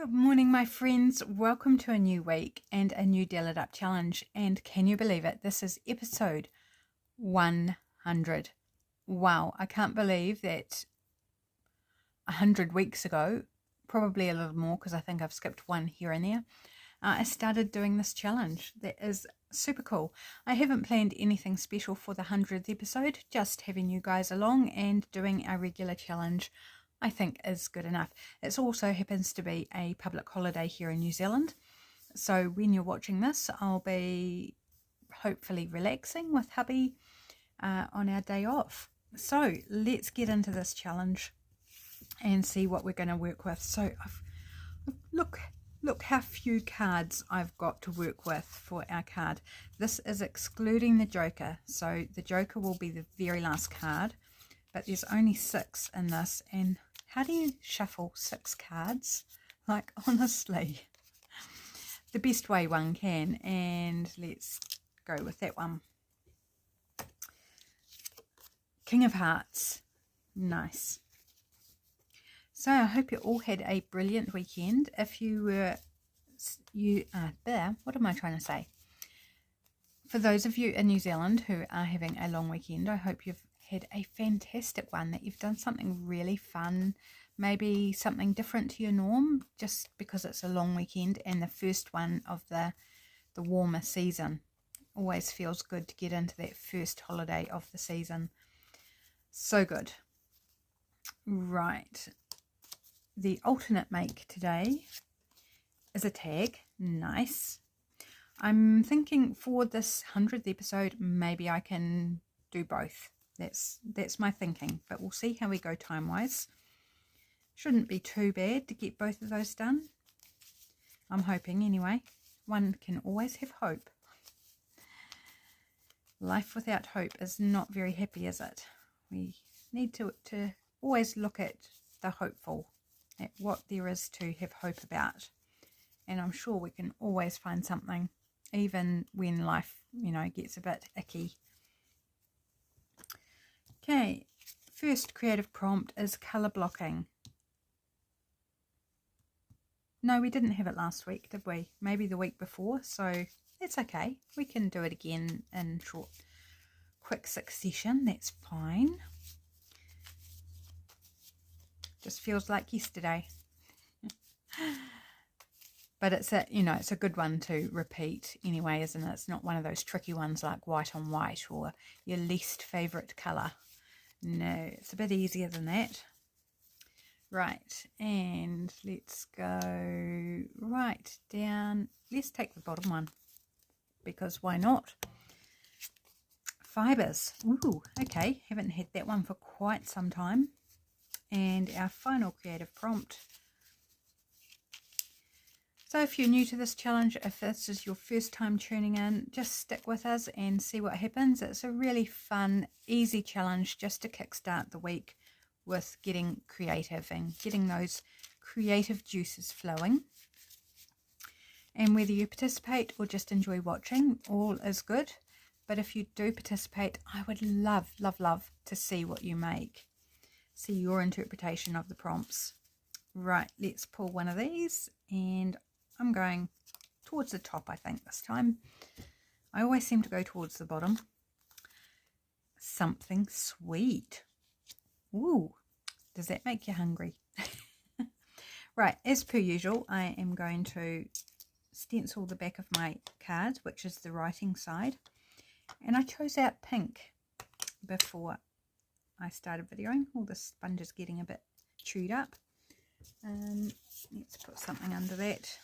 Good morning, my friends. Welcome to a new week and a new Dial It Up challenge. And can you believe it? This is episode 100. Wow, I can't believe that 100 weeks ago, probably a little more because I think I've skipped one here and there, I started doing this challenge. That is super cool. I haven't planned anything special for the 100th episode, just having you guys along and doing our regular challenge I think is good enough. It also happens to be a public holiday here in New Zealand. So when you're watching this, I'll be hopefully relaxing with hubby on our day off. So let's get into this challenge and see what we're going to work with. So look how few cards I've got to work with for our card. This is excluding the Joker. So the Joker will be the very last card, but there's only 6 in this. And how do you shuffle 6 cards? Like, honestly, the best way one can. And let's go with that one. King of Hearts. Nice. So I hope you all had a brilliant weekend. If you were, what am I trying to say? For those of you in New Zealand who are having a long weekend, I hope you've had a fantastic one, that you've done something really fun, maybe something different to your norm, just because it's a long weekend and the first one of the warmer season. Always feels good to get into that first holiday of the season. So good. Right. The alternate make today is a tag. Nice. I'm thinking for this 100th episode, maybe I can do both. That's my thinking, but we'll see how we go time-wise. Shouldn't be too bad to get both of those done. I'm hoping anyway. One can always have hope. Life without hope is not very happy, is it? We need to always look at the hopeful, at what there is to have hope about. And I'm sure we can always find something, even when life, gets a bit icky. Okay, first creative prompt is colour blocking. No, we didn't have it last week, did we? Maybe the week before, so it's okay. We can do it again in quick succession. That's fine. Just feels like yesterday. But it's a good one to repeat anyway, isn't it? It's not one of those tricky ones like white on white or your least favourite colour. No, it's a bit easier than that. Right, and let's go right down. Let's take the bottom one, because why not? Fibres. Ooh, okay, haven't had that one for quite some time. And our final creative prompt. So if you're new to this challenge, if this is your first time tuning in, just stick with us and see what happens. It's a really fun, easy challenge just to kickstart the week with getting creative and getting those creative juices flowing. And whether you participate or just enjoy watching, all is good. But if you do participate, I would love, love, love to see what you make. See your interpretation of the prompts. Right, let's pull one of these, and I'm going towards the top, I think, this time. I always seem to go towards the bottom. Something sweet. Ooh, does that make you hungry? Right, as per usual, I am going to stencil the back of my cards, which is the writing side. And I chose out pink before I started videoing. All the sponge is getting a bit chewed up. Let's put something under that.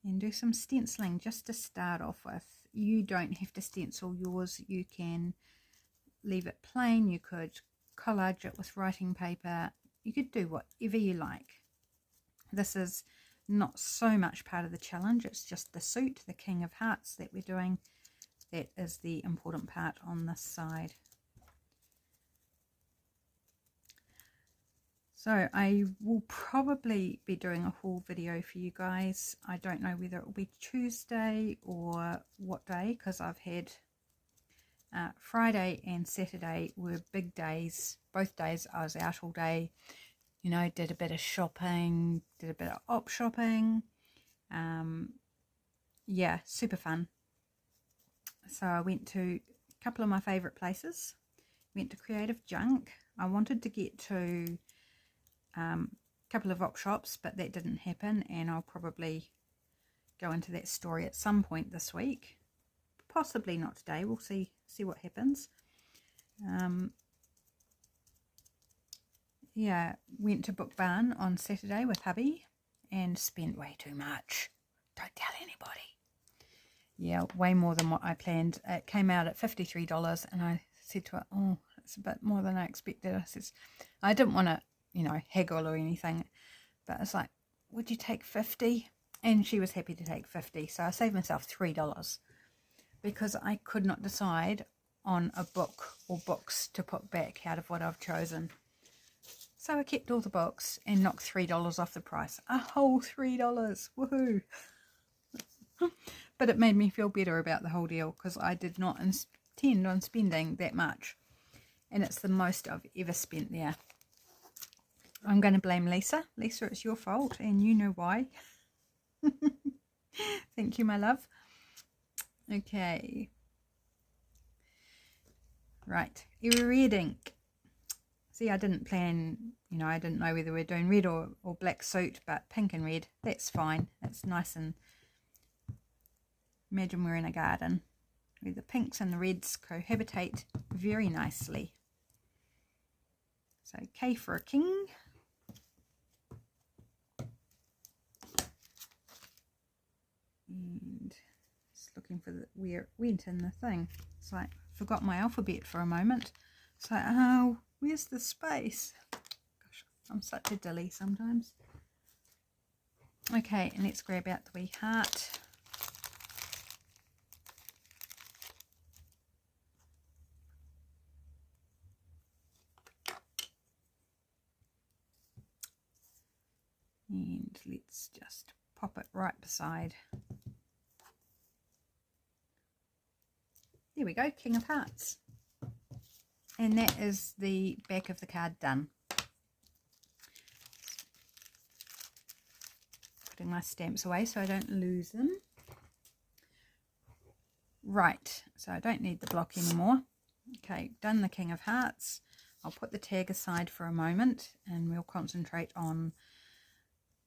And do some stenciling just to start off with. You don't have to stencil yours. You can leave it plain. You could collage it with writing paper. You could do whatever you like. This is not so much part of the challenge. It's just the suit, the King of Hearts that we're doing. That is the important part on this side. So I will probably be doing a haul video for you guys. I don't know whether it will be Tuesday or what day, because I've had Friday and Saturday were big days. Both days I was out all day, you know, did a bit of shopping, did a bit of op shopping. Yeah, super fun. So I went to a couple of my favourite places. Went to Creative Junk. I wanted to get to a couple of op shops, but that didn't happen, and I'll probably go into that story at some point this week. Possibly not today. We'll see what happens. Yeah, went to Book Barn on Saturday with hubby and spent way too much. Don't tell anybody. Yeah, way more than what I planned. It came out at $53, and I said to her, oh, it's a bit more than I expected. I didn't want to, you know, haggle or anything, but it's like, would you take 50? And she was happy to take 50, so I saved myself $3 because I could not decide on a book or books to put back out of what I've chosen. So I kept all the books and knocked $3 off the price. A whole $3. Woohoo! But it made me feel better about the whole deal because I did not intend on spending that much. And it's the most I've ever spent there. I'm going to blame Lisa. Lisa, it's your fault, and you know why. Thank you, my love. Okay. Right. Red ink. See, I didn't plan, you know, I didn't know whether we're doing red or black suit, but pink and red, that's fine. It's nice, and imagine we're in a garden where the pinks and the reds cohabitate very nicely. So K for a king. And just looking for where it went in the thing. It's like, forgot my alphabet for a moment. It's like, oh, where's the space? Gosh, I'm such a dilly sometimes. Okay, and let's grab out the wee heart. And let's just pop it right beside. There we go, King of Hearts. And that is the back of the card done. Putting my stamps away so I don't lose them. Right, so I don't need the block anymore. Okay, done the King of Hearts. I'll put the tag aside for a moment and we'll concentrate on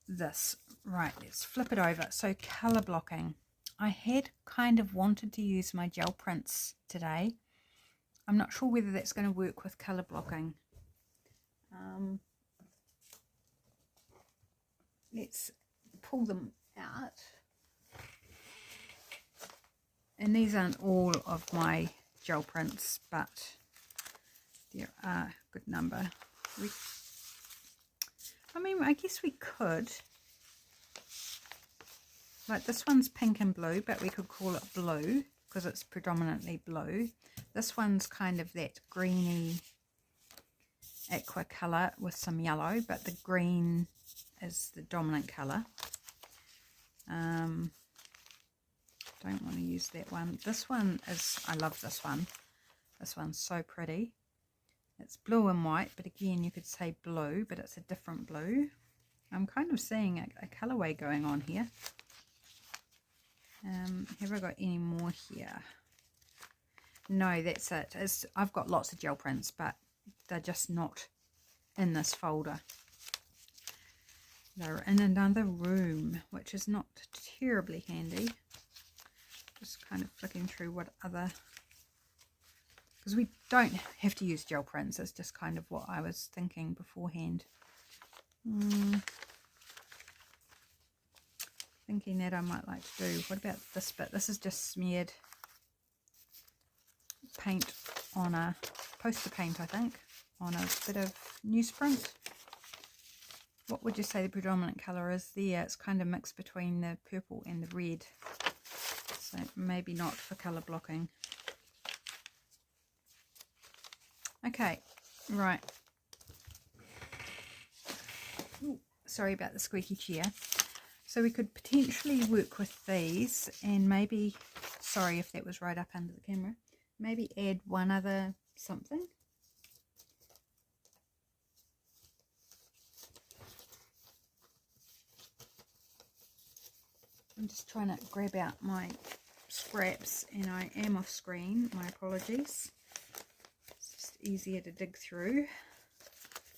this. Right, let's flip it over. So colour blocking. I had kind of wanted to use my gel prints today. I'm not sure whether that's going to work with colour blocking. Let's pull them out. And these aren't all of my gel prints, but there are a good number. I mean, I guess we could. Like this one's pink and blue, but we could call it blue because it's predominantly blue. This one's kind of that greeny aqua colour with some yellow, but the green is the dominant colour. Don't want to use that one. This one is, I love this one. This one's so pretty. It's blue and white, but again you could say blue, but it's a different blue. I'm kind of seeing a colourway going on here. Have I got any more here? No, that's it. I've got lots of gel prints, but they're just not in this folder. They're in another room, which is not terribly handy. Just kind of flicking through what other... Because we don't have to use gel prints. It's just kind of what I was thinking beforehand. Thinking that I might like to do. What about this bit? This is just smeared paint on a poster paint, I think, on a bit of newsprint. What would you say the predominant colour is there? It's kind of mixed between the purple and the red, so maybe not for colour blocking. Okay, right. Ooh, sorry about the squeaky chair. So we could potentially work with these and maybe, sorry if that was right up under the camera, maybe add one other something. I'm just trying to grab out my scraps and I am off screen. My apologies. It's just easier to dig through.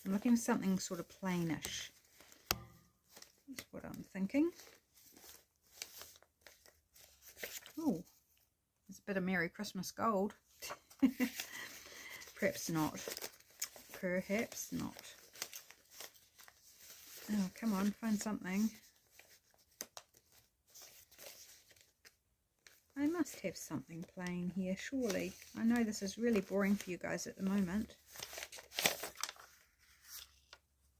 I'm looking for something sort of plainish. That's what I'm thinking. Oh, there's a bit of Merry Christmas gold. Perhaps not. Perhaps not. Oh, come on, find something. I must have something plain here, surely. I know this is really boring for you guys at the moment.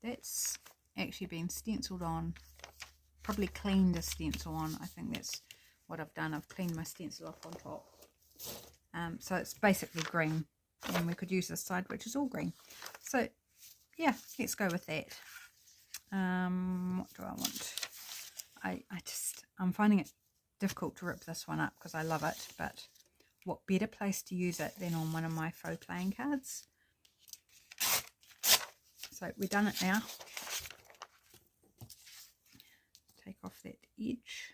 That's actually been stenciled on. Probably cleaned a stencil on. I think that's what I've done. I've cleaned my stencil off on top. So it's basically green. And we could use this side, which is all green. So, yeah, let's go with that. What do I want? I'm finding it difficult to rip this one up because I love it, but what better place to use it than on one of my faux playing cards. So we've done it now. Take off that edge.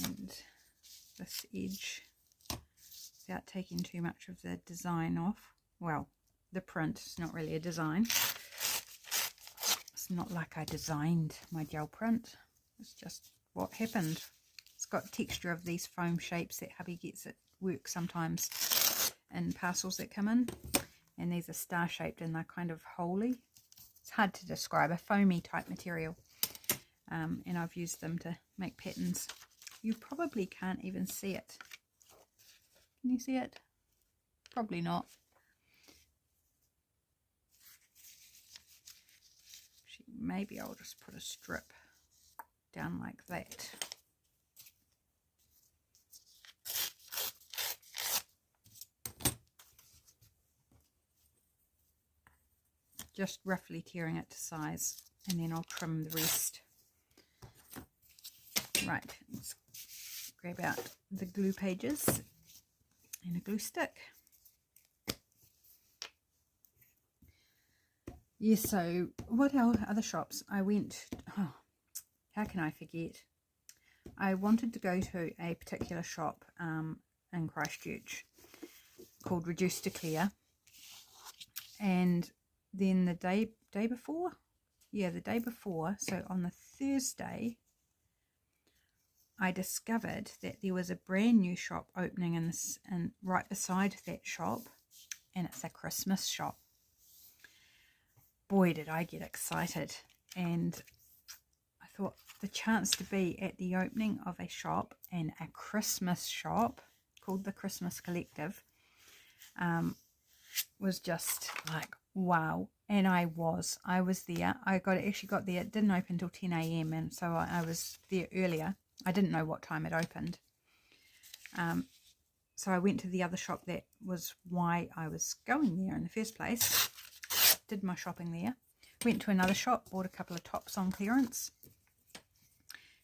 And this edge, without taking too much of the design off. Well, the print is not really a design. It's not like I designed my gel print. It's just what happened. It's got texture of these foam shapes that hubby gets at work sometimes in parcels that come in. And these are star shaped and they're kind of holy. It's hard to describe, a foamy type material. And I've used them to make patterns. You probably can't even see it. Can you see it? Probably not. Maybe I'll just put a strip down like that. Just roughly tearing it to size, and then I'll trim the rest. Right, let's grab out the glue pages and a glue stick. Yes, so what other shops? I went, oh, how can I forget? I wanted to go to a particular shop in Christchurch called Reduce to Clear. And then the day before, so on the Thursday, I discovered that there was a brand new shop opening and right beside that shop, and it's a Christmas shop. Boy, did I get excited, and I thought the chance to be at the opening of a shop, and a Christmas shop called the Christmas Collective, was just like, wow. And I was there. I actually got there. It didn't open until 10 a.m. and so I was there earlier. I didn't know what time it opened. So I went to the other shop. That was why I was going there in the first place. Did my shopping there. Went to another shop, bought a couple of tops on clearance,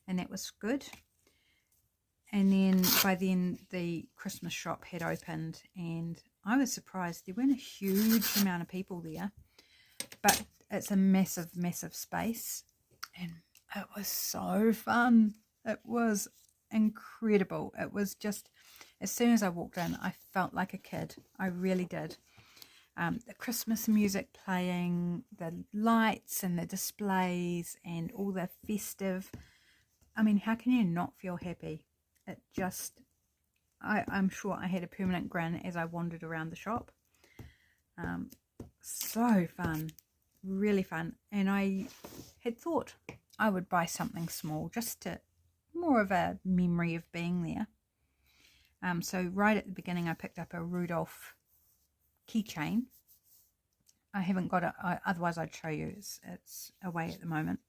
and that was good. And then by then the Christmas shop had opened, and I was surprised. There weren't a huge amount of people there, but it's a massive space, and it was so fun. It was incredible. It was just, as soon as I walked in, I felt like a kid. I really did. The Christmas music playing, the lights and the displays and all the festive. I mean, how can you not feel happy? It just, I'm sure I had a permanent grin as I wandered around the shop. So fun, really fun. And I had thought I would buy something small, just to, more of a memory of being there. So right at the beginning I picked up a Rudolph keychain. I haven't got it, otherwise I'd show you. It's away at the moment.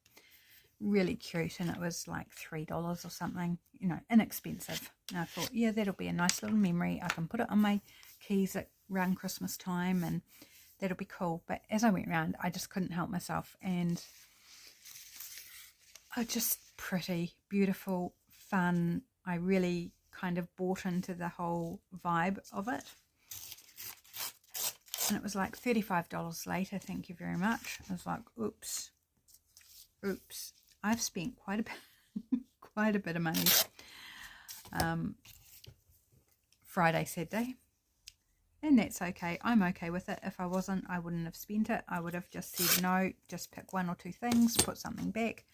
Really cute, and it was like $3 or something, you know, inexpensive. And I thought, yeah, that'll be a nice little memory. I can put it on my keys around Christmas time, and that'll be cool. But as I went around, I just couldn't help myself, and I just pretty, beautiful, fun. I really kind of bought into the whole vibe of it. And it was like $35 later, thank you very much. I was like, oops. I've spent quite a bit, quite a bit of money. Friday, Saturday. And that's okay. I'm okay with it. If I wasn't, I wouldn't have spent it. I would have just said no, just pick one or two things, put something back.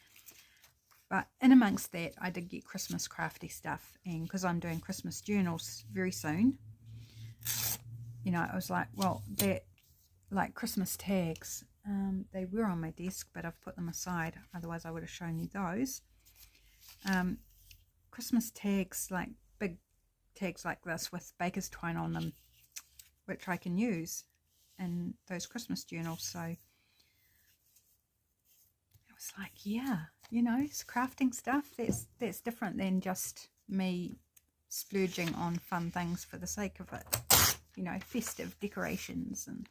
But in amongst that, I did get Christmas crafty stuff. And because I'm doing Christmas journals very soon, you know, I was like, well, they're like Christmas tags. They were on my desk, but I've put them aside. Otherwise, I would have shown you those. Christmas tags, like big tags like this with baker's twine on them, which I can use in those Christmas journals. So I was like, yeah, you know, it's crafting stuff. That's different than just me splurging on fun things for the sake of it. You know, festive decorations, and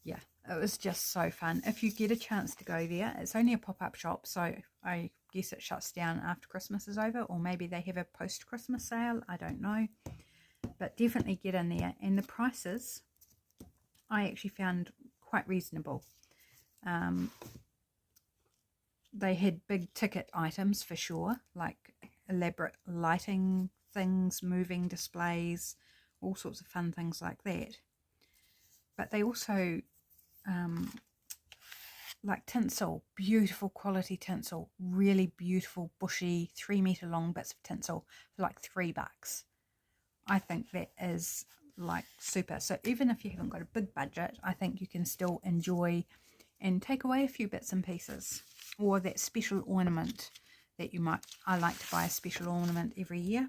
yeah, it was just so fun. If you get a chance to go there, it's only a pop-up shop, so I guess it shuts down after Christmas is over, or maybe they have a post-Christmas sale, I don't know. But definitely get in there. And the prices I actually found quite reasonable. They had big ticket items for sure, like elaborate lighting things, moving displays, all sorts of fun things like that. But they also like tinsel, beautiful quality tinsel, really beautiful bushy 3-meter long bits of tinsel for like $3. I think that is like super. So even if you haven't got a big budget, I think you can still enjoy and take away a few bits and pieces, or that special ornament that you might. I like to buy a special ornament every year.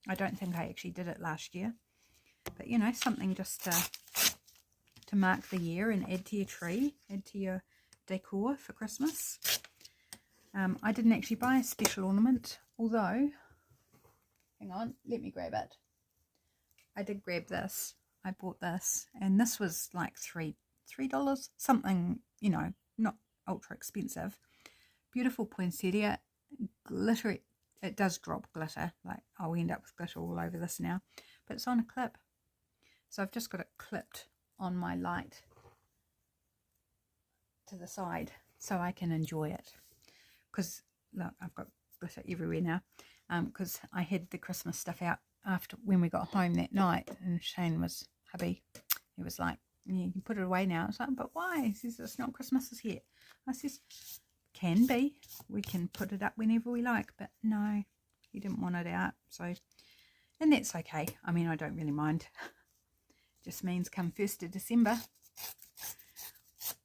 I don't think I actually did it last year, but you know, something just to mark the year and add to your tree, add to your decor for Christmas. I didn't actually buy a special ornament, although, hang on, let me grab it. I did grab this. I bought this, and this was like $3 something, you know, not ultra expensive. Beautiful poinsettia, glitter. It does drop glitter, like I'll end up with glitter all over this now, but it's on a clip, so I've just got it clipped on my light to the side so I can enjoy it. Because look, I've got glitter everywhere now, because I had the Christmas stuff out after when we got home that night, and Shane was, hubby, he was like, yeah, you can put it away now. It's like, but why? He says, it's not Christmas as yet. I says, can be, we can put it up whenever we like, but no, he didn't want it out. So, and that's okay. I mean, I don't really mind. Just means come 1st of December,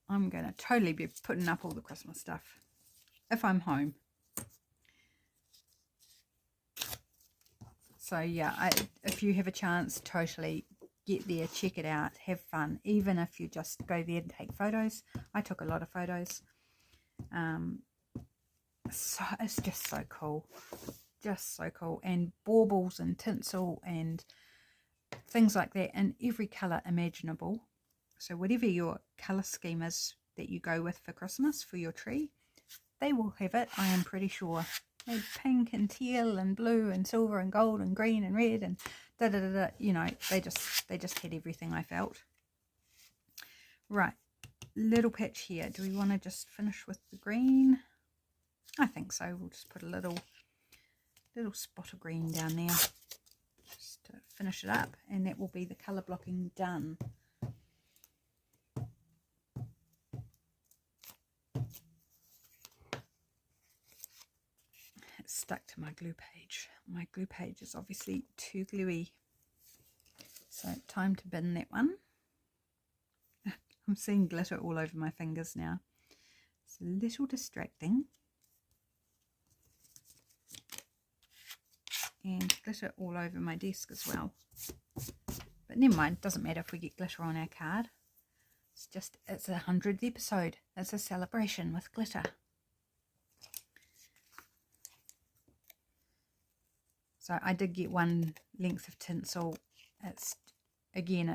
I'm going to totally be putting up all the Christmas stuff if I'm home. So yeah, if you have a chance, totally get there, check it out, have fun. Even if you just go there and take photos. I took a lot of photos. So it's just so cool. Just so cool. And baubles and tinsel and things like that in every colour imaginable. So whatever your colour scheme is that you go with for Christmas for your tree, they will have it, I am pretty sure. They had pink and teal and blue and silver and gold and green and red and da da da da. You know, they just had everything, I felt. Right, little patch here. Do we want to just finish with the green? I think so. We'll just put a little spot of green down there just to finish it up, and that will be the colour blocking done. It's stuck to my glue page. My glue page is obviously too gluey, so time to bin that one. I'm seeing glitter all over my fingers now. It's a little distracting. And glitter all over my desk as well. But never mind, doesn't matter if we get glitter on our card. It's a 100th episode. It's a celebration with glitter. So I did get one length of tinsel. It's in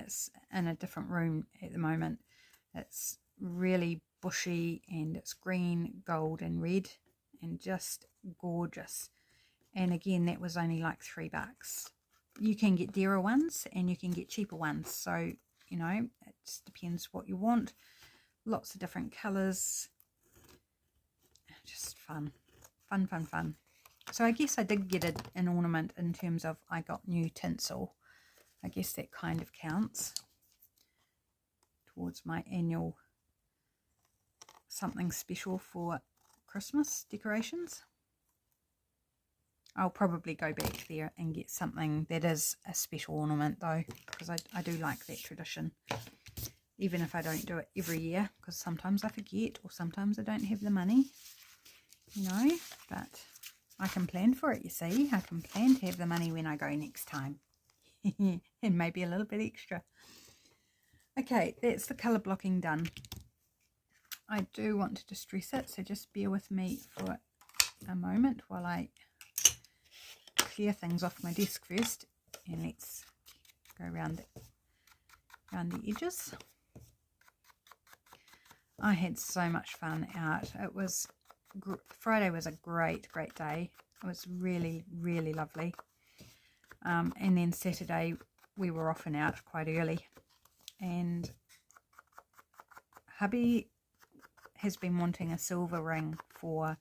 a different room at the moment. It's really bushy, and it's green, gold and red, and just gorgeous. And again, that was only like $3. You can get dearer ones and you can get cheaper ones, so you know, it just depends what you want. Lots of different colors, just fun. So I guess I did get an ornament in terms of I got new tinsel. I guess that kind of counts towards my annual something special for Christmas decorations. I'll probably go back there and get something that is a special ornament though, because I do like that tradition, even if I don't do it every year, because sometimes I forget or sometimes I don't have the money, you know, but I can plan for it, you see. I can plan to have the money when I go next time. And maybe a little bit extra. Okay, that's the colour blocking done. I do want to distress it, so just bear with me for a moment while I clear things off my desk first, and let's go around the edges. I had so much fun out. It was Friday was a great day. It was really lovely. And then Saturday we were off and out quite early, and hubby has been wanting a silver ring for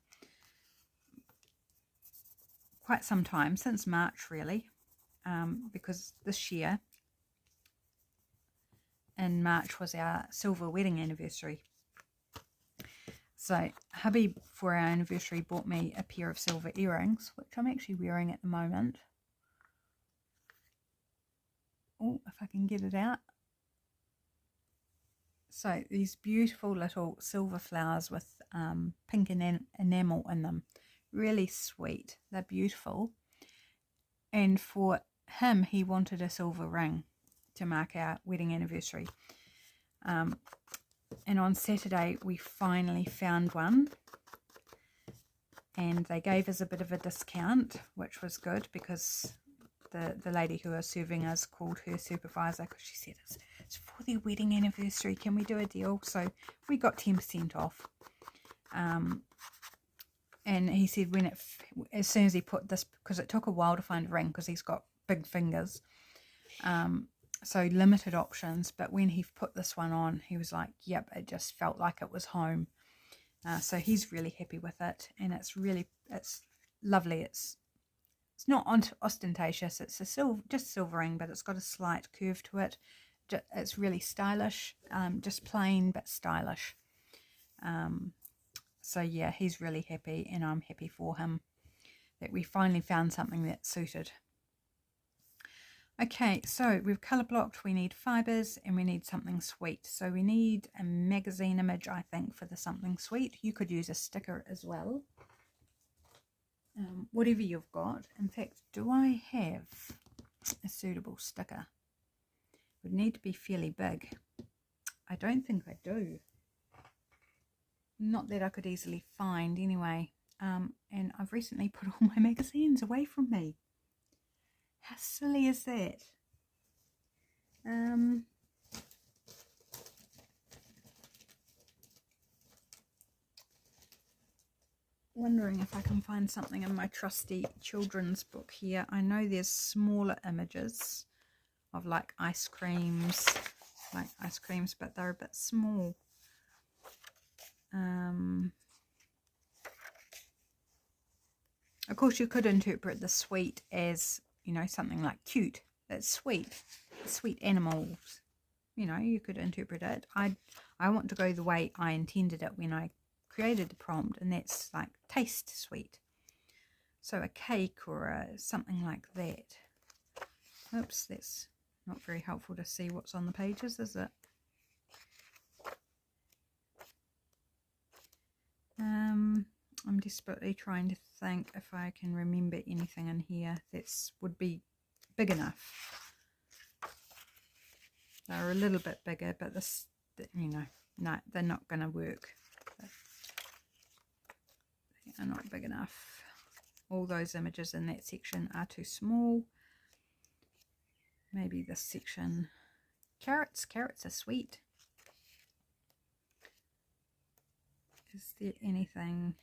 quite some time, since March really, because this year in March was our silver wedding anniversary. So hubby for our anniversary bought me a pair of silver earrings, which I'm actually wearing at the moment. Oh, if I can get it out. So these beautiful little silver flowers with pink enamel in them. Really sweet. They're beautiful. And for him, he wanted a silver ring to mark our wedding anniversary. And on Saturday, we finally found one. And they gave us a bit of a discount, which was good, because the lady who was serving us called her supervisor, because she said, it's for their wedding anniversary, can we do a deal? So we got 10% off. And he said as soon as he put this, because it took a while to find a ring because he's got big fingers, so limited options, but when he put this one on, he was like, yep, it just felt like it was home. So he's really happy with it, and it's lovely. It's not ostentatious. It's just silver ring, but it's got a slight curve to it. It's really stylish, just plain but stylish. So yeah, he's really happy, and I'm happy for him that we finally found something that suited. Okay, so we've colour blocked. We need fibres and we need something sweet. So we need a magazine image, I think, for the something sweet. You could use a sticker as well. Whatever you've got. In fact, do I have a suitable sticker? It would need to be fairly big. I don't think I do. Not that I could easily find anyway. And I've recently put all my magazines away from me. How silly is that? Wondering if I can find something in my trusty children's book here. I know there's smaller images of like ice creams, but they're a bit small. Of course, you could interpret the sweet as, you know, something like cute. It's sweet animals. You know, you could interpret it. I want to go the way I intended it when I created the prompt, and that's like taste sweet. So a cake or something like that. Oops, that's not very helpful to see what's on the pages, is it? I'm desperately trying to think if I can remember anything in here that would be big enough. They're a little bit bigger, but this, you know, no, they're not going to work. They are not big enough. All those images in that section are too small. Maybe this section. Carrots are sweet. Is there anything?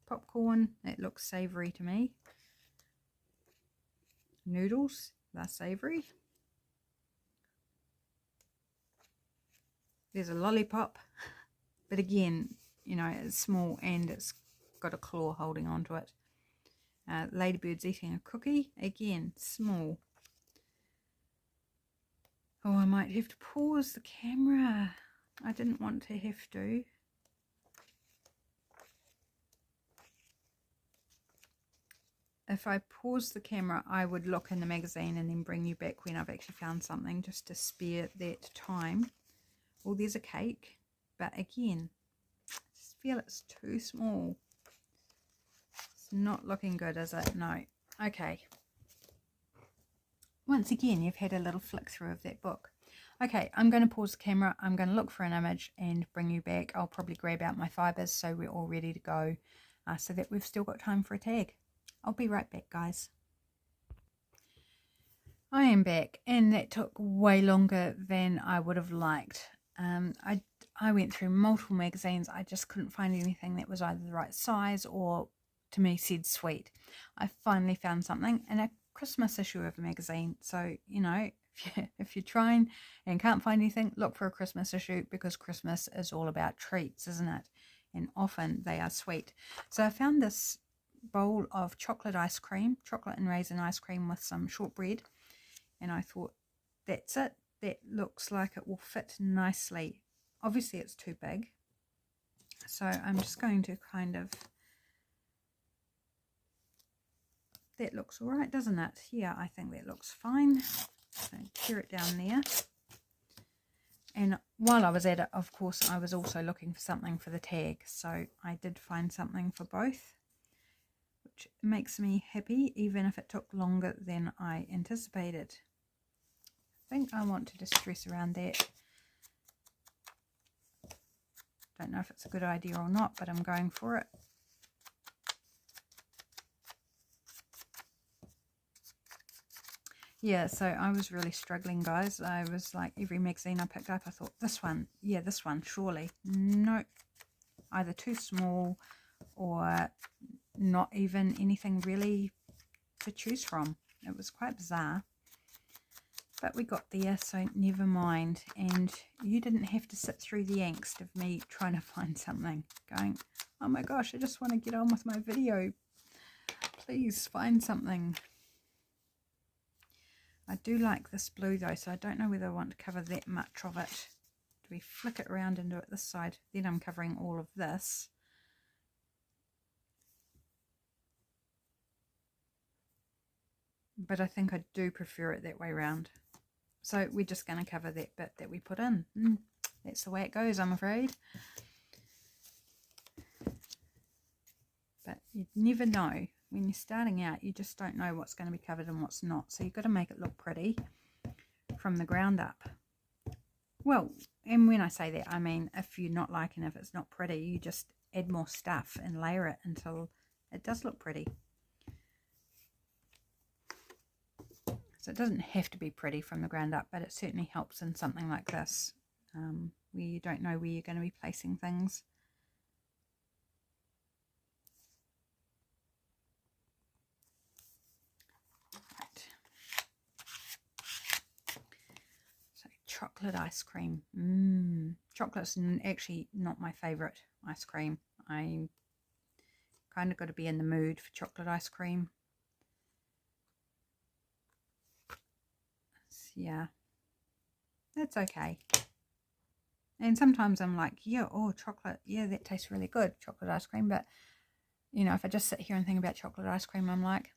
Popcorn, it looks savoury to me. Noodles, they're savoury. There's a lollipop, but again, you know, it's small and it's got a claw holding onto it. Ladybird's eating a cookie, again, small. Oh, I might have to pause the camera. I didn't want to have to. If I pause the camera, I would look in the magazine and then bring you back when I've actually found something, just to spare that time. Well, there's a cake, but again, I just feel it's too small. It's not looking good, is it? No. Okay. Once again, you've had a little flick through of that book. Okay, I'm going to pause the camera. I'm going to look for an image and bring you back. I'll probably grab out my fibres so we're all ready to go, so that we've still got time for a tag. I'll be right back, guys. I am back, and that took way longer than I would have liked. I went through multiple magazines. I just couldn't find anything that was either the right size or, to me, said sweet. I finally found something in a Christmas issue of a magazine. So, you know, if you're trying and can't find anything, look for a Christmas issue, because Christmas is all about treats, isn't it? And often they are sweet. So I found this bowl of chocolate ice cream, chocolate and raisin ice cream with some shortbread, and I thought, that's it. That looks like it will fit nicely. Obviously it's too big, so I'm just going to kind of, that looks all right, doesn't it? Yeah, I think that looks fine. So tear it down there. And while I was at it, of course, I was also looking for something for the tag, so I did find something for both, which makes me happy, even if it took longer than I anticipated. I think I want to just stress around that. Don't know if it's a good idea or not, but I'm going for it. Yeah, so I was really struggling, guys. I was like, every magazine I picked up, I thought, this one, yeah, this one, surely. No, either too small or not even anything really to choose from. It was quite bizarre. But we got there, so never mind. And you didn't have to sit through the angst of me trying to find something. Going, oh my gosh, I just want to get on with my video. Please find something. I do like this blue though, so I don't know whether I want to cover that much of it. Do we flick it around and do it this side? Then I'm covering all of this. But I think I do prefer it that way around. So we're just going to cover that bit that we put in. That's the way it goes, I'm afraid. But you never know. When you're starting out, you just don't know what's going to be covered and what's not. So you've got to make it look pretty from the ground up. Well, and when I say that, I mean if you're not liking if it's not pretty, you just add more stuff and layer it until it does look pretty. So it doesn't have to be pretty from the ground up, but it certainly helps in something like this, where you don't know where you're going to be placing things. Right. So chocolate ice cream. Chocolate's actually not my favourite ice cream. I kind of got to be in the mood for chocolate ice cream. Yeah, that's okay. And sometimes I'm like, yeah, oh, chocolate, yeah, that tastes really good, chocolate ice cream. But, you know, if I just sit here and think about chocolate ice cream, I'm like,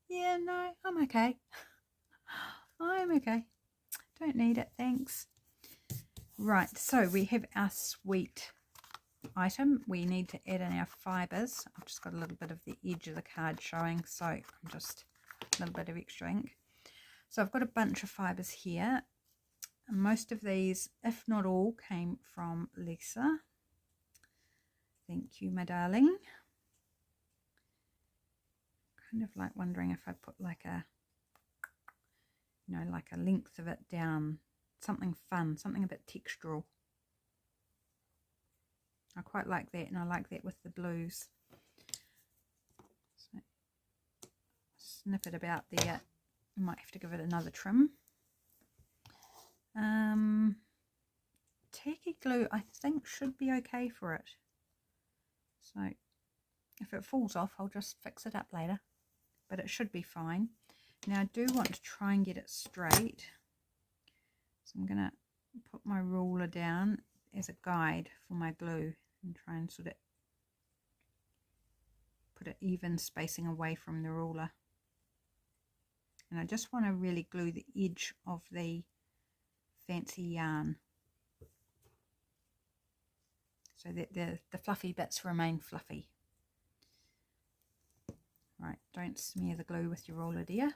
yeah, no, I'm okay. I'm okay. Don't need it, thanks. Right, so we have our sweet item. We need to add in our fibres. I've just got a little bit of the edge of the card showing, so I'm just a little bit of extra ink. So I've got a bunch of fibres here. And most of these, if not all, came from Lisa. Thank you, my darling. Kind of like wondering if I put like a, you know, like a length of it down. Something fun, something a bit textural. I quite like that, and I like that with the blues. snip it about there. I might have to give it another trim. Tacky glue I think should be okay for it. So if it falls off, I'll just fix it up later, but it should be fine. Now I do want to try and get it straight, so I'm gonna put my ruler down as a guide for my glue and try and sort of put an even spacing away from the ruler. And I just want to really glue the edge of the fancy yarn so that the fluffy bits remain fluffy. Right, don't smear the glue with your roller, dear.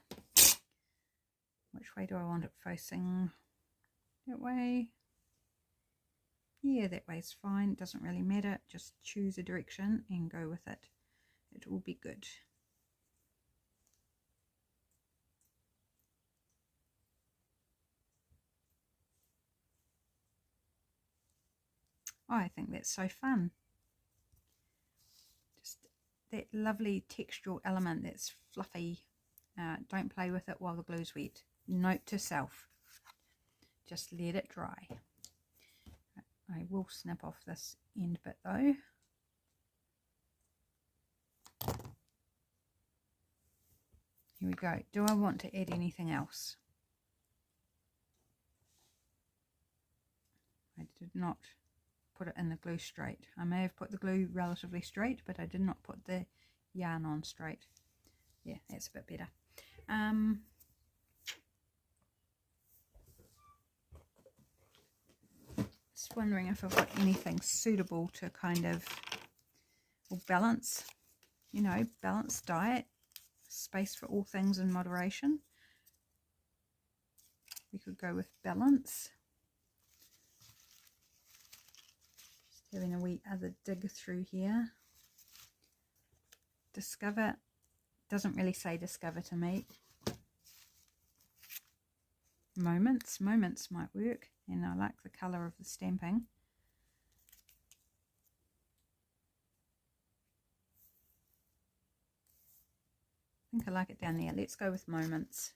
Which way do I want it facing? That way? Yeah, that way's fine. Doesn't really matter. Just choose a direction and go with it. It will be good. Oh, I think that's so fun. Just that lovely textural element that's fluffy. Don't play with it while the glue's wet. Note to self, just let it dry. I will snip off this end bit though. Here we go. Do I want to add anything else? I did not put it in the glue straight. I may have put the glue relatively straight, but I did not put the yarn on straight. Yeah, that's a bit better. Just wondering if I've got anything suitable to kind of balance, you know, balanced diet, space for all things in moderation. We could go with balance. Just having a wee other dig through here. Discover, doesn't really say discover to me. Moments might work, and I like the colour of the stamping. I think I like it down there. Let's go with moments.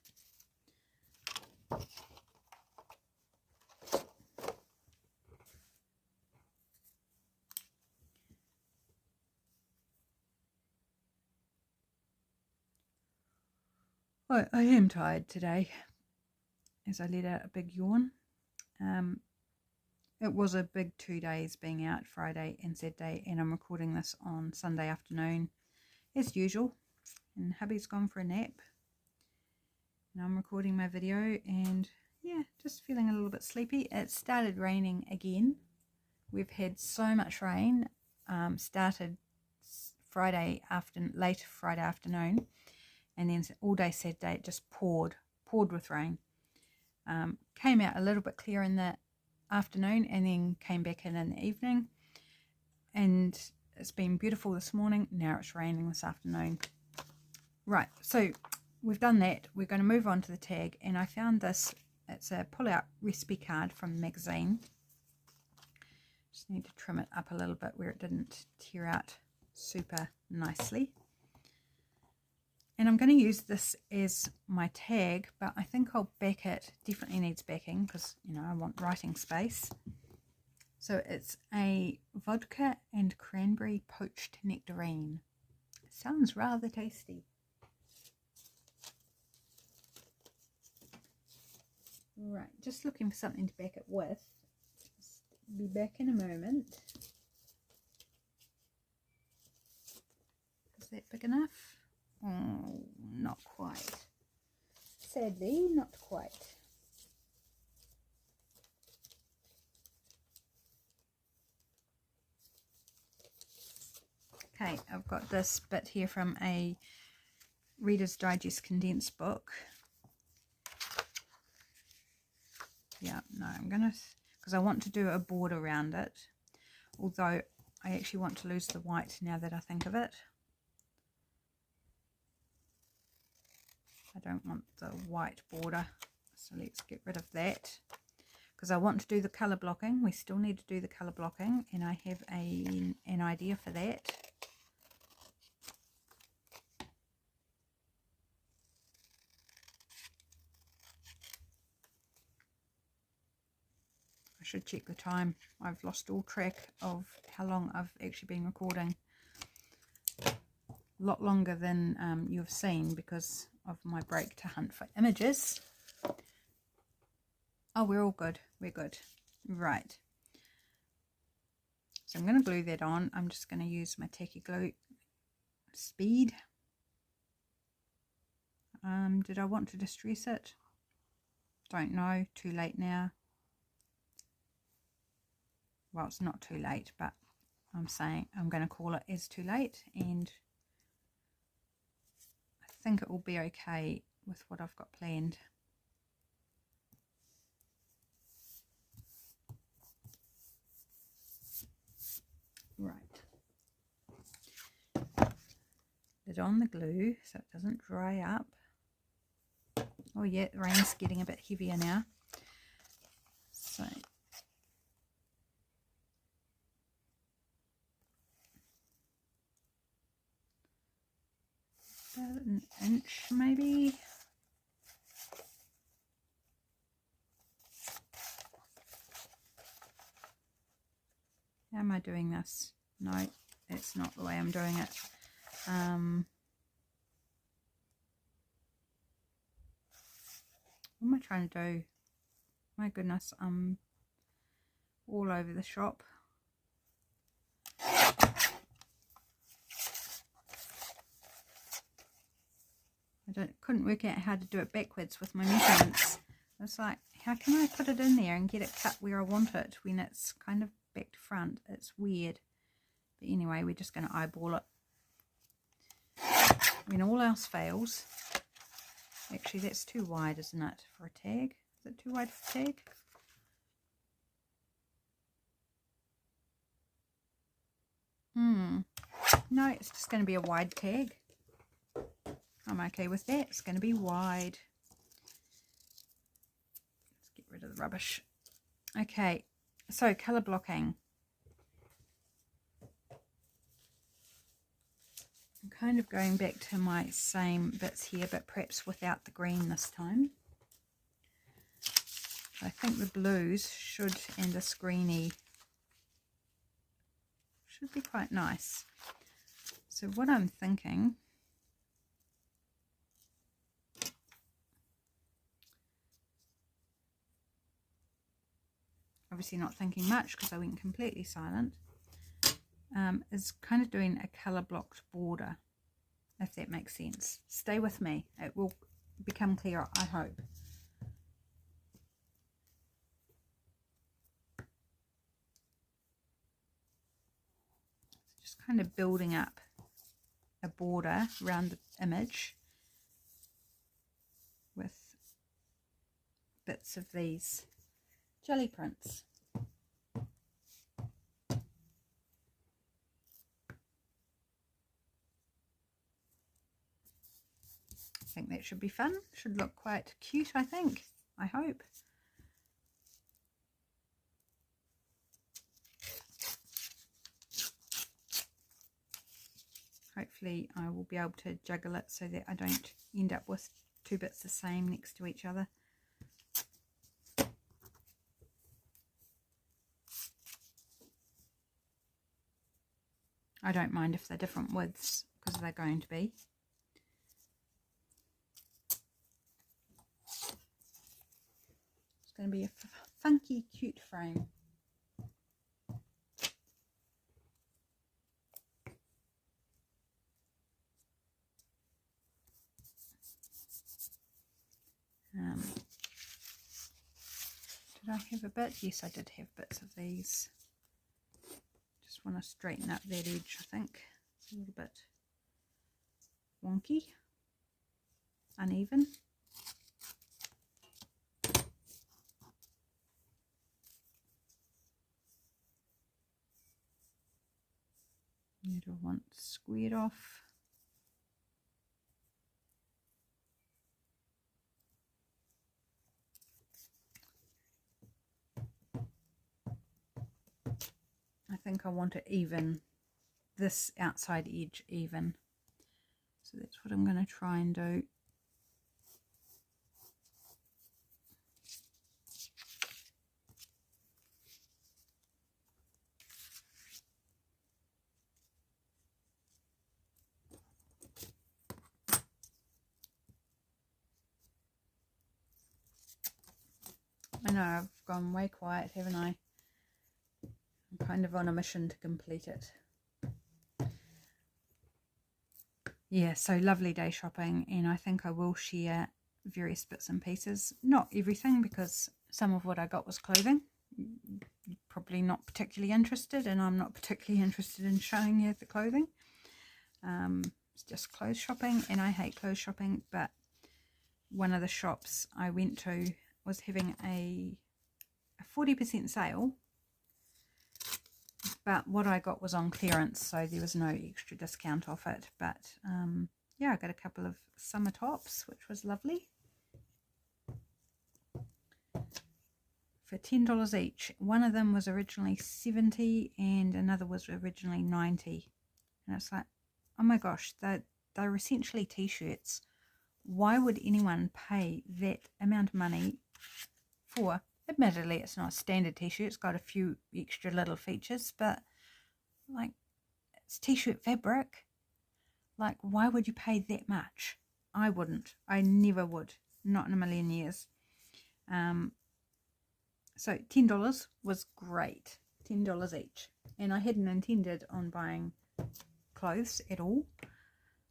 I am tired today, as I let out a big yawn. It was a big 2 days being out, Friday and Saturday, and I'm recording this on Sunday afternoon as usual, and hubby's gone for a nap and I'm recording my video, and yeah, just feeling a little bit sleepy. It started raining again. We've had so much rain. Started late Friday afternoon, and then all day Saturday it just poured with rain. Came out a little bit clear in the afternoon and then came back in the evening, and it's been beautiful this morning. Now it's raining this afternoon. Right, so we've done that. We're going to move on to the tag, and I found this. It's a pull-out recipe card from the magazine. Just need to trim it up a little bit where it didn't tear out super nicely. And I'm going to use this as my tag, but I think I'll back it. Definitely needs backing because, you know, I want writing space. So it's a vodka and cranberry poached nectarine. It sounds rather tasty. Right, just looking for something to back it with. Just be back in a moment. Is that big enough? Oh, not quite. Sadly, not quite. Okay, I've got this bit here from a Reader's Digest condensed book. Yeah, no, I'm going to, because I want to do a border around it, although I actually want to lose the white now that I think of it. I don't want the white border, so let's get rid of that, because I want to do the colour blocking. We still need to do the colour blocking, and I have an idea for that. should check the time. I've lost all track of how long I've actually been recording. A lot longer than you've seen because of my break to hunt for images. Oh, we're all good. We're good. Right. So I'm going to glue that on. I'm just going to use my tacky glue speed. Did I want to distress it? Don't know. Too late now. Well, it's not too late, but I'm saying I'm going to call it as too late, and I think it will be okay with what I've got planned. Right. Lid on the glue so it doesn't dry up. Oh yeah, the rain's getting a bit heavier now. So about an inch maybe. How am I doing this? No, that's not the way I'm doing it. What am I trying to do? My goodness, I'm all over the shop. Couldn't work out how to do it backwards with my measurements. I was like, how can I put it in there and get it cut where I want it when it's kind of back to front? It's weird. But anyway, we're just going to eyeball it. When all else fails, actually that's too wide, isn't it, for a tag? Is it too wide for a tag? No, it's just going to be a wide tag. I'm okay with that. It's going to be wide. Let's get rid of the rubbish. Okay, so colour blocking. I'm kind of going back to my same bits here, but perhaps without the green this time. I think the blues should, and this greeny, should be quite nice. So what I'm thinking, obviously not thinking much because I went completely silent, is kind of doing a colour blocked border, if that makes sense. Stay with me, it will become clearer, I hope. Just kind of building up a border around the image with bits of these jelly prints. I think that should be fun. Should look quite cute, I think. I hope. Hopefully I will be able to juggle it so that I don't end up with two bits the same next to each other. I don't mind if they're different widths because they're going to be. It's going to be a funky, cute frame. Did I have a bit? Yes, I did have bits of these. Just want to straighten up that edge, I think. It's a little bit wonky, uneven. You don't want squared off. I think I want to even this outside edge even. So that's what I'm going to try and do. know, I've gone way quiet, haven't I? I'm kind of on a mission to complete it. Yeah, so lovely day shopping, and I think I will share various bits and pieces. Not everything, because some of what I got was clothing. You're probably not particularly interested, and I'm not particularly interested in showing you the clothing. It's just clothes shopping, and I hate clothes shopping, but one of the shops I went to was having a 40% sale, but what I got was on clearance, so there was no extra discount off it. But yeah, I got a couple of summer tops, which was lovely, for $10 each. One of them was originally $70 and another was originally $90, and it's like, oh my gosh, they're essentially t-shirts. Why would anyone pay that amount of money for, admittedly it's not a standard t-shirt, it's got a few extra little features, but like, it's t-shirt fabric. Like, why would you pay that much? I wouldn't. I never would. Not in a million years. So $10 was great. $10 each. And I hadn't intended on buying clothes at all.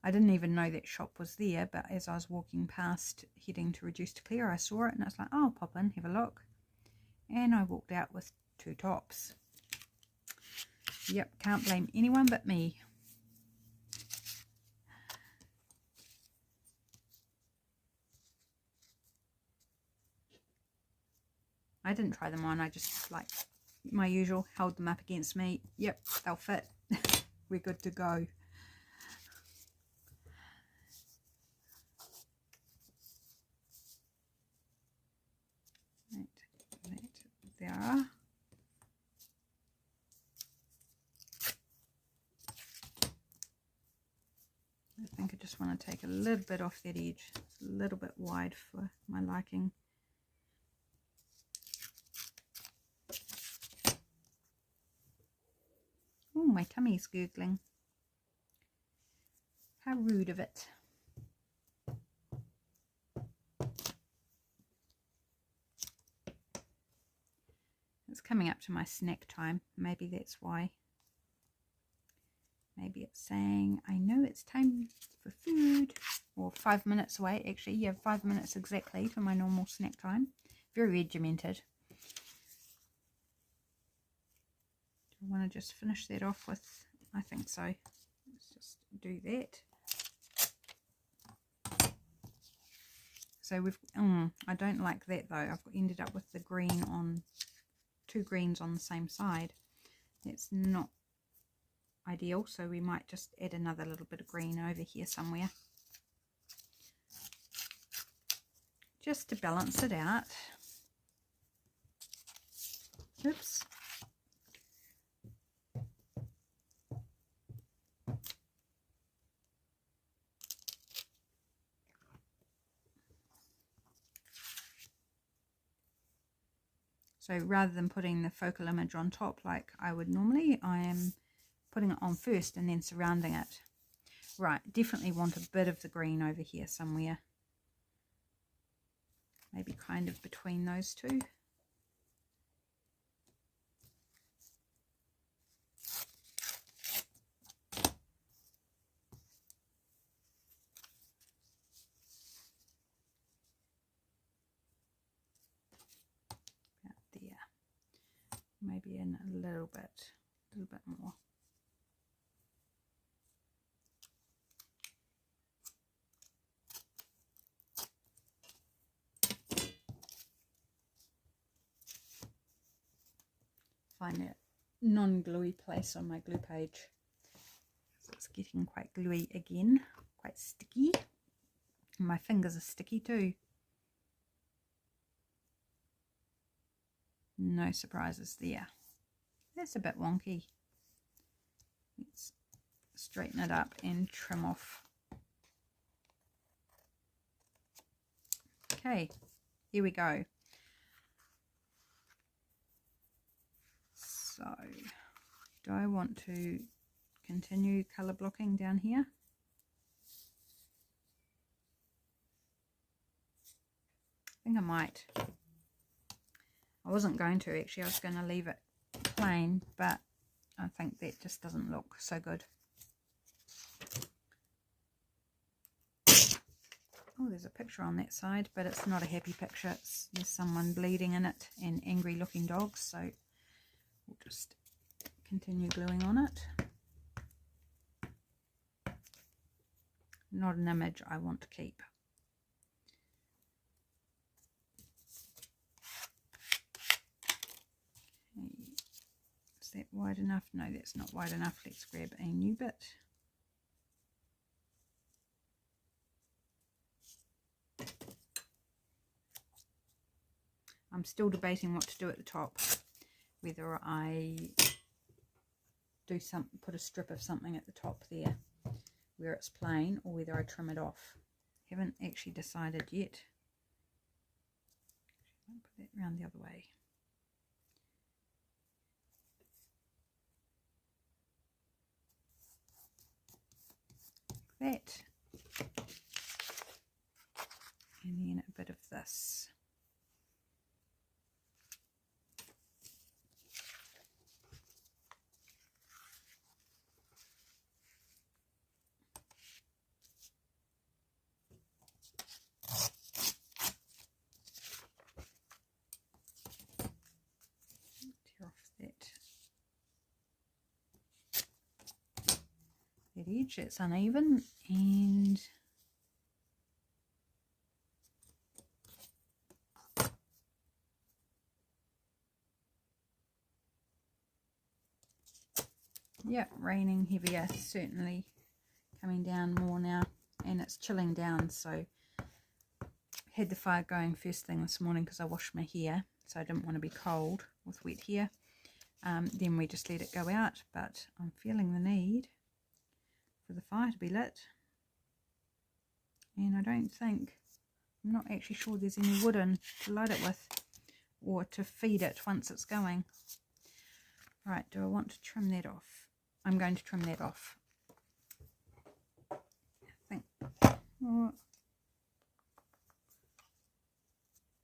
I didn't even know that shop was there, but as I was walking past heading to Reduce to Clear, I saw it and I was like, oh, I'll pop in, have a look. And I walked out with 2 tops. Yep, can't blame anyone but me. I didn't try them on, I just, like my usual, held them up against me. Yep, they'll fit. We're good to go. Right, there. I think I just want to take a little bit off that edge. It's a little bit wide for my liking. Oh, my tummy's gurgling. How rude of it. It's coming up to my snack time. Maybe that's why. Maybe it's saying, I know it's time for food. Or 5 minutes away. Actually, yeah, 5 minutes exactly for my normal snack time. Very regimented. Do I want to just finish that off with? I think so. Let's just do that. So we've, I don't like that though. I've ended up with the green on, 2 greens on the same side. That's not ideal, so we might just add another little bit of green over here somewhere. Just to balance it out. Oops. So rather than putting the focal image on top like I would normally, I am putting it on first and then surrounding it. Right, definitely want a bit of the green over here somewhere. Maybe kind of between those two. Maybe in a little bit more. Find a non-gluey place on my glue page. So it's getting quite gluey again, quite sticky. And my fingers are sticky too. No surprises there. That's a bit wonky. Let's straighten it up and trim off. Okay, here we go. So, do I want to continue colour blocking down here? I think I might. I wasn't going to actually, I was going to leave it plain, but I think that just doesn't look so good. Oh, there's a picture on that side, but it's not a happy picture. There's someone bleeding in it and angry looking dogs, so we'll just continue gluing on it. Not an image I want to keep. Okay. Is that wide enough? No, that's not wide enough. Let's grab a new bit. I'm still debating what to do at the top, whether I put a strip of something at the top there where it's plain, or whether I trim it off. Haven't actually decided yet. I'll put that around the other way. Like that. And then a bit of this. Edge, it's uneven, and yeah, raining heavier, certainly coming down more now, and it's chilling down. So had the fire going first thing this morning because I washed my hair, so I didn't want to be cold with wet hair. Then we just let it go out, but I'm feeling the need for the fire to be lit, and I'm not actually sure there's any wood in to light it with or to feed it once it's going. Right, do I want to trim that off? I'm going to trim that off. I think, oh,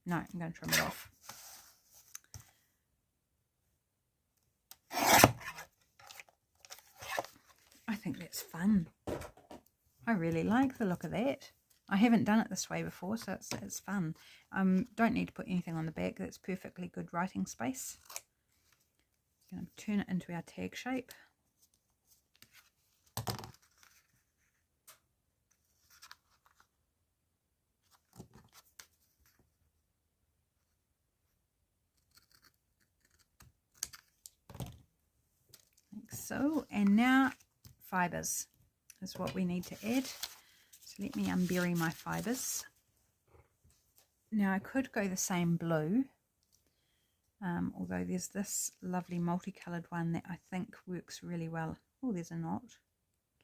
no, I'm going to trim it off. I think that's fun. I really like the look of that. I haven't done it this way before, so it's fun. Don't need to put anything on the back. That's perfectly good writing space. I'm going to turn it into our tag shape. Like so. And now fibres is what we need to add. So let me unbury my fibres. Now I could go the same blue, although there's this lovely multicoloured one that I think works really well. Oh, there's a knot.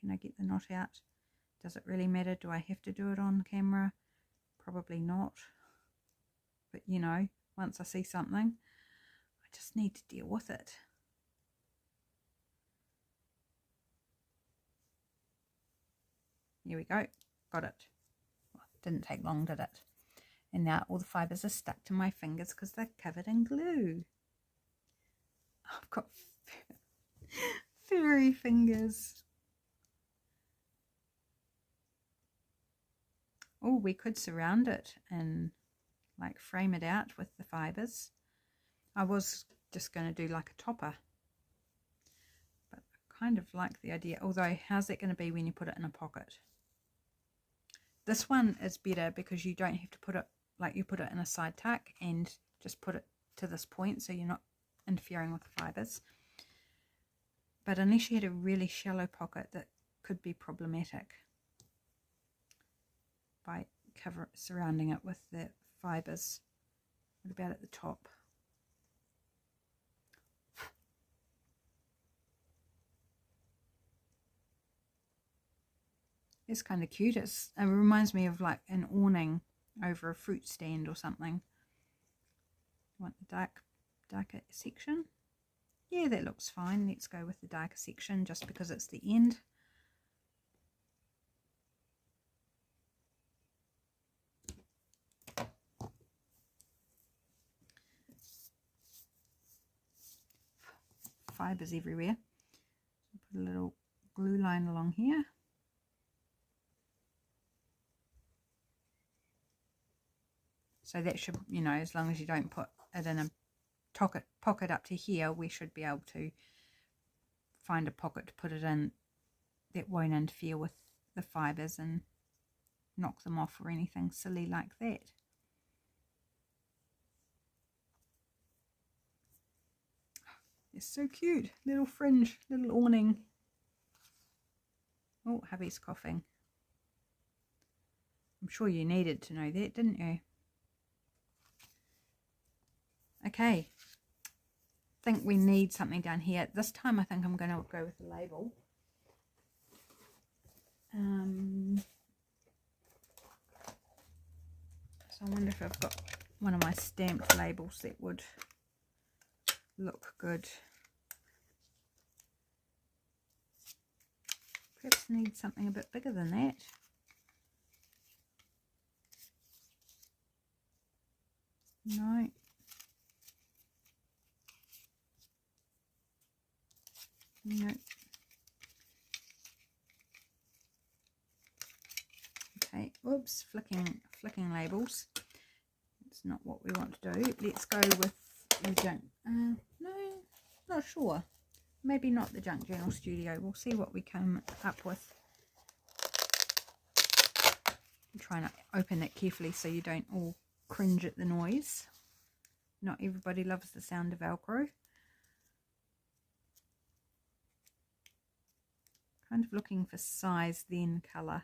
Can I get the knot out? Does it really matter? Do I have to do it on camera? Probably not. But you know, once I see something, I just need to deal with it. Here we go. Got it. Well, didn't take long, did it? And now all the fibres are stuck to my fingers because they're covered in glue. I've got furry fingers. Oh, we could surround it and like frame it out with the fibres. I was just going to do like a topper, but I kind of like the idea. Although, how's that going to be when you put it in a pocket? This one is better because you don't have to put it, like you put it in a side tuck and just put it to this point, so you're not interfering with the fibres. But unless you had a really shallow pocket, that could be problematic by surrounding it with the fibres. What about at the top? It's kind of cute. It reminds me of like an awning over a fruit stand or something. Want the darker section? Yeah, that looks fine. Let's go with the darker section just because it's the end. fibres everywhere. Put a little glue line along here. So that should, you know, as long as you don't put it in a pocket up to here, we should be able to find a pocket to put it in that won't interfere with the fibres and knock them off or anything silly like that. It's so cute. Little fringe, little awning. Oh, hubby's coughing. I'm sure you needed to know that, didn't you? Okay. I think we need something down here. This time I think I'm going to go with the label. So I wonder if I've got one of my stamped labels that would look good. Perhaps need something a bit bigger than that. No. No. Okay, oops, flicking labels. That's not what we want to do. Let's go with the junk. No, not sure. Maybe not the Junk Journal Studio. We'll see what we come up with. I'm trying to open it carefully so you don't all cringe at the noise. Not everybody loves the sound of Velcro. Kind of looking for size then colour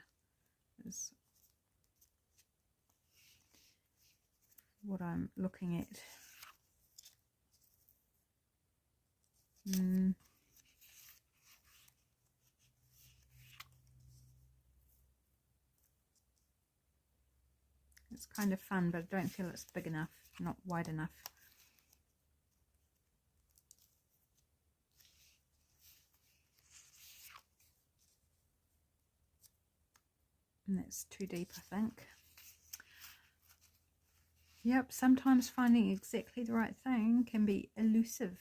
is what I'm looking at. It's kind of fun, but I don't feel it's big enough, not wide enough. And that's too deep, I think. Yep, sometimes finding exactly the right thing can be elusive.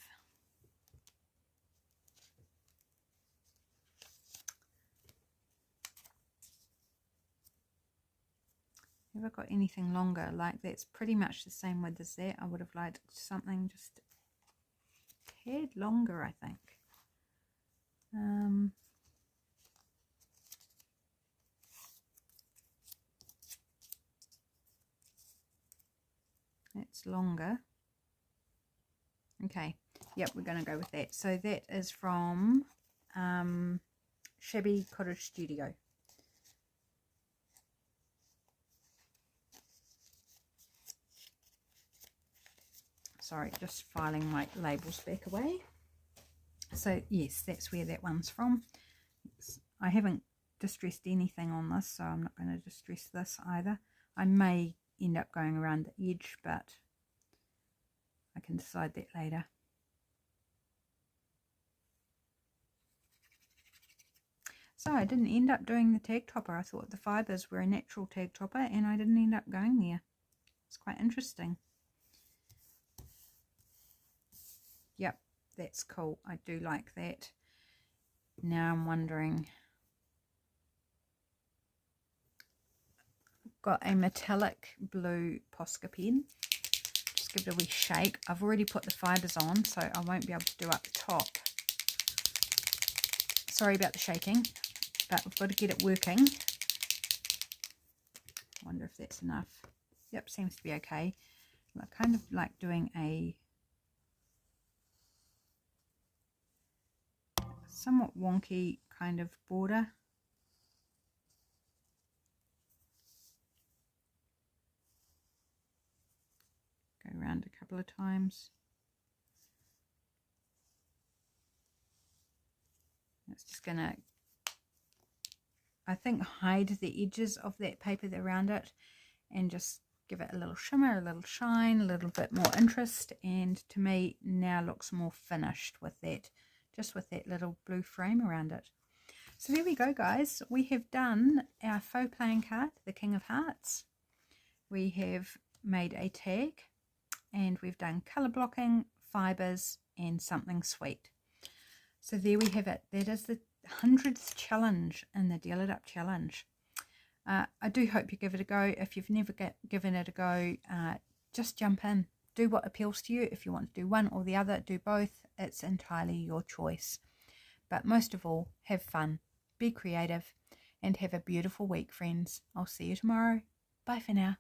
Have I got anything longer? Like that's pretty much the same width as that. I would have liked something just a tad longer, I think. That's longer. Okay, yep, we're going to go with that. So that is from Shabby Cottsge Studio. Sorry, just filing my labels back away. So yes, that's where that one's from. I haven't distressed anything on this, so I'm not going to distress this either. I may end up going around the edge, but I can decide that later. So I didn't end up doing the tag topper. I thought the fibres were a natural tag topper and I didn't end up going there. It's quite interesting. Yep, that's cool. I do like that. Now I'm wondering, I've got a metallic blue Posca pen. Just give it a wee shake. I've already put the fibres on, so I won't be able to do up the top. Sorry about the shaking, but we've got to get it working. I wonder if that's enough. Yep, seems to be okay. I kind of like doing a somewhat wonky kind of border. Go around a couple of times. It's just gonna, I think, hide the edges of that paper around it and just give it a little shimmer, a little shine, a little bit more interest, and to me now looks more finished with that, just with that little blue frame around it. So there we go, guys. We have done our faux playing card, the King of Hearts. We have made a tag and we've done colour blocking, fibres and something sweet. So there we have it. That is the 100th challenge in the Deal It Up challenge. I do hope you give it a go. If you've never given it a go, just jump in. Do what appeals to you. If you want to do one or the other, do both. It's entirely your choice. But most of all, have fun, be creative, and have a beautiful week, friends. I'll see you tomorrow. Bye for now.